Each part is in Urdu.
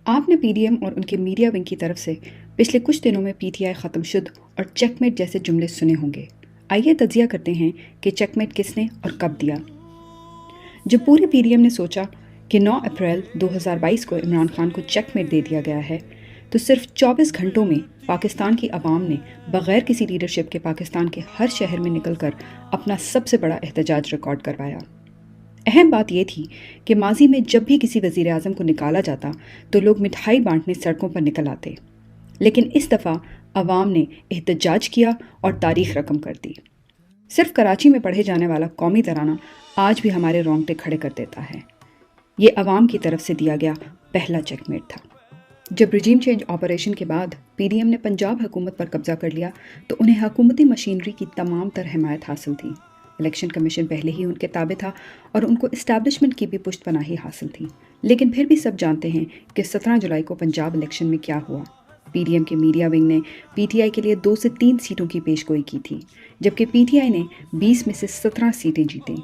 آپ نے پی ڈی ایم اور ان کے میڈیا ونگ کی طرف سے پچھلے کچھ دنوں میں پی ٹی آئی ختم شد اور چیک میٹ جیسے جملے سنے ہوں گے۔ آئیے تجزیہ کرتے ہیں کہ چیک میٹ کس نے اور کب دیا۔ جب پورے پی ڈی ایم نے سوچا کہ 9 اپریل 2022 کو عمران خان کو چیک میٹ دے دیا گیا ہے تو صرف 24 گھنٹوں میں پاکستان کی عوام نے بغیر کسی لیڈرشپ کے پاکستان کے ہر شہر میں نکل کر اپنا سب سے بڑا احتجاج ریکارڈ کروایا۔ اہم بات یہ تھی کہ ماضی میں جب بھی کسی وزیر اعظم کو نکالا جاتا تو لوگ مٹھائی بانٹنے سڑکوں پر نکل آتے، لیکن اس دفعہ عوام نے احتجاج کیا اور تاریخ رقم کر دی۔ صرف کراچی میں پڑھے جانے والا قومی ترانہ آج بھی ہمارے رونگٹے کھڑے کر دیتا ہے۔ یہ عوام کی طرف سے دیا گیا پہلا چیک میٹ تھا۔ جب رجیم چینج آپریشن کے بعد پی ڈی ایم نے پنجاب حکومت پر قبضہ کر لیا تو انہیں حکومتی مشینری کی تمام تر حمایت حاصل تھی۔ الیکشن کمیشن پہلے ہی ان کے تابع تھا اور ان کو اسٹیبلشمنٹ کی بھی پشت پناہی حاصل تھی، لیکن پھر بھی سب جانتے ہیں کہ 17 جولائی کو پنجاب الیکشن میں کیا ہوا۔ پی ڈی ایم کے میڈیا ونگ نے پی ٹی آئی کے لیے 2 سے 3 سیٹوں کی پیش گوئی کی تھی، جبکہ پی ٹی آئی نے 20 میں سے 17 سیٹیں جیتیں۔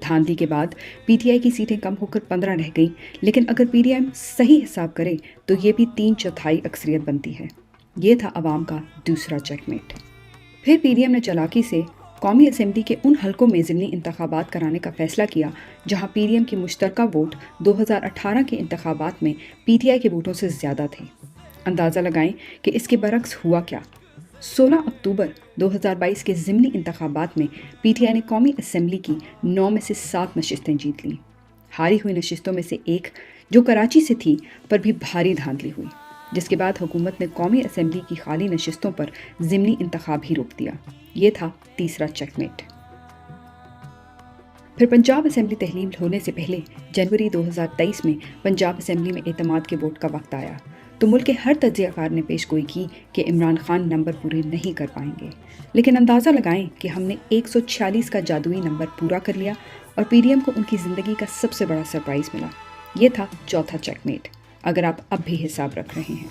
دھاندلی کے بعد پی ٹی آئی کی سیٹیں کم ہو کر 15 رہ گئیں، لیکن اگر پی ڈی ایم صحیح حساب کرے تو یہ بھی 3/4 اکثریت بنتی ہے۔ یہ تھا عوام کا دوسرا چیک میٹ۔ پھر پی ڈی ایم نے چالاکی سے قومی اسمبلی کے ان حلقوں میں ضمنی انتخابات کرانے کا فیصلہ کیا جہاں پی ڈی ایم کی مشترکہ ووٹ 2018 کے انتخابات میں پی ٹی آئی کے ووٹوں سے زیادہ تھے۔ اندازہ لگائیں کہ اس کے برعکس ہوا کیا۔ 16 اکتوبر 2022 کے ضمنی انتخابات میں پی ٹی آئی نے قومی اسمبلی کی 9 میں سے 7 نشستیں جیت لیں۔ ہاری ہوئی نشستوں میں سے ایک جو کراچی سے تھی پر بھی بھاری دھاندلی ہوئی، جس کے بعد حکومت نے قومی اسمبلی کی خالی نشستوں پر ضمنی انتخاب ہی روک دیا۔ یہ تھا تیسرا چیک میٹ۔ پھر پنجاب اسمبلی تحلیل ہونے سے پہلے جنوری 2023 میں پنجاب اسمبلی میں اعتماد کے ووٹ کا وقت آیا تو ملک کے ہر تجزیہ کار نے پیش گوئی کی کہ عمران خان نمبر پورے نہیں کر پائیں گے، لیکن اندازہ لگائیں کہ ہم نے 146 کا جادوئی نمبر پورا کر لیا اور پی ڈی ایم کو ان کی زندگی کا سب سے بڑا سرپرائز ملا۔ یہ تھا چوتھا چیک میٹ، اگر آپ اب بھی حساب رکھ رہے ہیں۔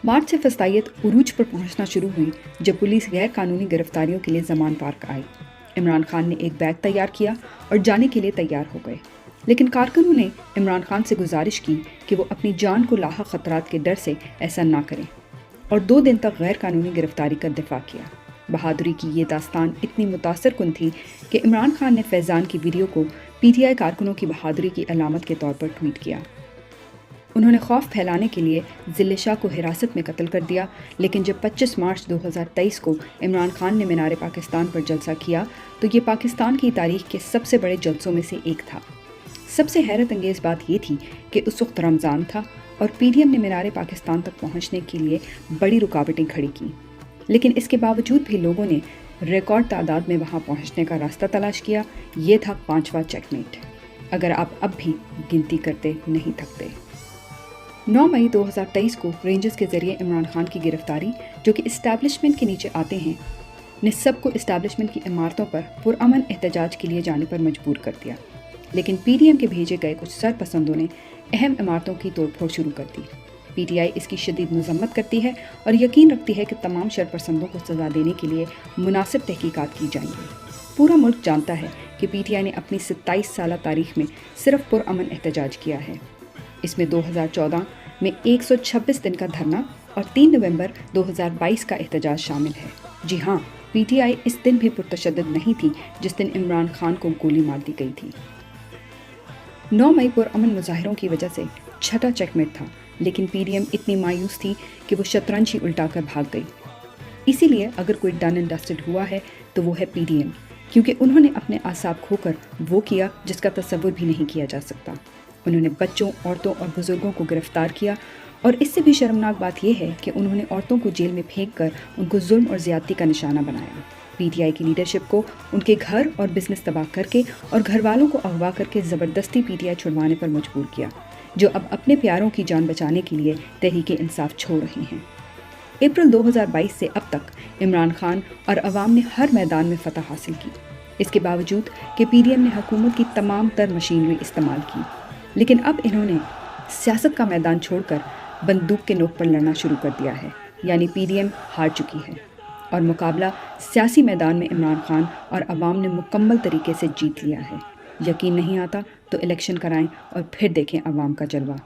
مارچ سے فسطائیت عروج پر پہنچنا شروع ہوئی جب پولیس غیر قانونی گرفتاریوں کے لیے زمان پارک آئی۔ عمران خان نے ایک بیگ تیار کیا اور جانے کے لیے تیار ہو گئے، لیکن کارکنوں نے عمران خان سے گزارش کی کہ وہ اپنی جان کو لاحق خطرات کے ڈر سے ایسا نہ کریں اور 2 دن تک غیر قانونی گرفتاری کا دفاع کیا۔ بہادری کی یہ داستان اتنی متاثر کن تھی کہ عمران خان نے فیضان کی ویڈیو کو پی ٹی آئی کارکنوں کی بہادری کی علامت کے طور پر ٹویٹ کیا۔ انہوں نے خوف پھیلانے کے لیے ذل شاہ کو حراست میں قتل کر دیا، لیکن جب 25 مارچ 2023 کو عمران خان نے مینار پاکستان پر جلسہ کیا تو یہ پاکستان کی تاریخ کے سب سے بڑے جلسوں میں سے ایک تھا۔ سب سے حیرت انگیز بات یہ تھی کہ اس وقت رمضان تھا اور پی ڈی ایم نے مینار پاکستان تک پہنچنے کے لیے بڑی رکاوٹیں کھڑی کی، لیکن اس کے باوجود بھی لوگوں نے ریکارڈ تعداد میں وہاں پہنچنے کا راستہ تلاش کیا۔ یہ تھا 5واں چیک میٹ، اگر آپ اب بھی گنتی کرتے نہیں تھکتے۔ 9 مئی 2023 کو رینجرز کے ذریعے عمران خان کی گرفتاری، جو کہ اسٹیبلشمنٹ کے نیچے آتے ہیں، نے سب کو اسٹیبلشمنٹ کی عمارتوں پر پرامن احتجاج کے لیے جانے پر مجبور کر دیا، لیکن پی ڈی ایم کے بھیجے گئے کچھ سرپسندوں نے اہم عمارتوں کی توڑ پھوڑ شروع کر دی۔ پی ٹی آئی اس کی شدید مذمت کرتی ہے اور یقین رکھتی ہے کہ تمام شرپسندوں کو سزا دینے کے لیے مناسب تحقیقات کی جائیں گی۔ پورا ملک جانتا ہے کہ پی ٹی آئی نے اپنی 27 سالہ تاریخ میں صرف پرامن احتجاج کیا ہے۔ اس میں 2014 میں 126 دن کا دھرنا اور 3 نومبر 2022 کا احتجاج شامل ہے۔ جی ہاں، پی ٹی آئی اس دن بھی پرتشدد نہیں تھی جس دن عمران خان کو گولی مار دی گئی تھی۔ 9 مئی پرامن مظاہروں کی وجہ سے چھٹا چیک میٹ تھا، لیکن پی ڈی ایم اتنی مایوس تھی کہ وہ شطرنج ہی الٹا کر بھاگ گئی۔ اسی لیے اگر کوئی ڈن اینڈ ڈسٹڈ ہوا ہے تو وہ ہے پی ڈی ایم، کیونکہ انہوں نے اپنے اعصاب کھو کر وہ کیا جس کا تصور بھی نہیں کیا جا سکتا۔ انہوں نے بچوں، عورتوں اور بزرگوں کو گرفتار کیا، اور اس سے بھی شرمناک بات یہ ہے کہ انہوں نے عورتوں کو جیل میں پھینک کر ان کو ظلم اور زیادتی کا نشانہ بنایا۔ پی ٹی آئی کی لیڈرشپ کو ان کے گھر اور بزنس تباہ کر کے اور گھر والوں کو اغوا کر کے زبردستی پی ٹی آئی چھڑوانے پر مجبور کیا، جو اب اپنے پیاروں کی جان بچانے کے لیے تحریک انصاف چھوڑ رہے ہیں۔ اپریل 2022 سے اب تک عمران خان اور عوام نے ہر میدان میں فتح حاصل کی، اس کے باوجود کہ پی ڈی ایم نے حکومت کی تمام تر مشینری استعمال کی، لیکن اب انہوں نے سیاست کا میدان چھوڑ کر بندوق کے نوک پر لڑنا شروع کر دیا ہے، یعنی پی ڈی ایم ہار چکی ہے اور مقابلہ سیاسی میدان میں عمران خان اور عوام نے مکمل طریقے سے جیت لیا ہے۔ یقین نہیں آتا تو الیکشن کرائیں اور پھر دیکھیں عوام کا جلوہ۔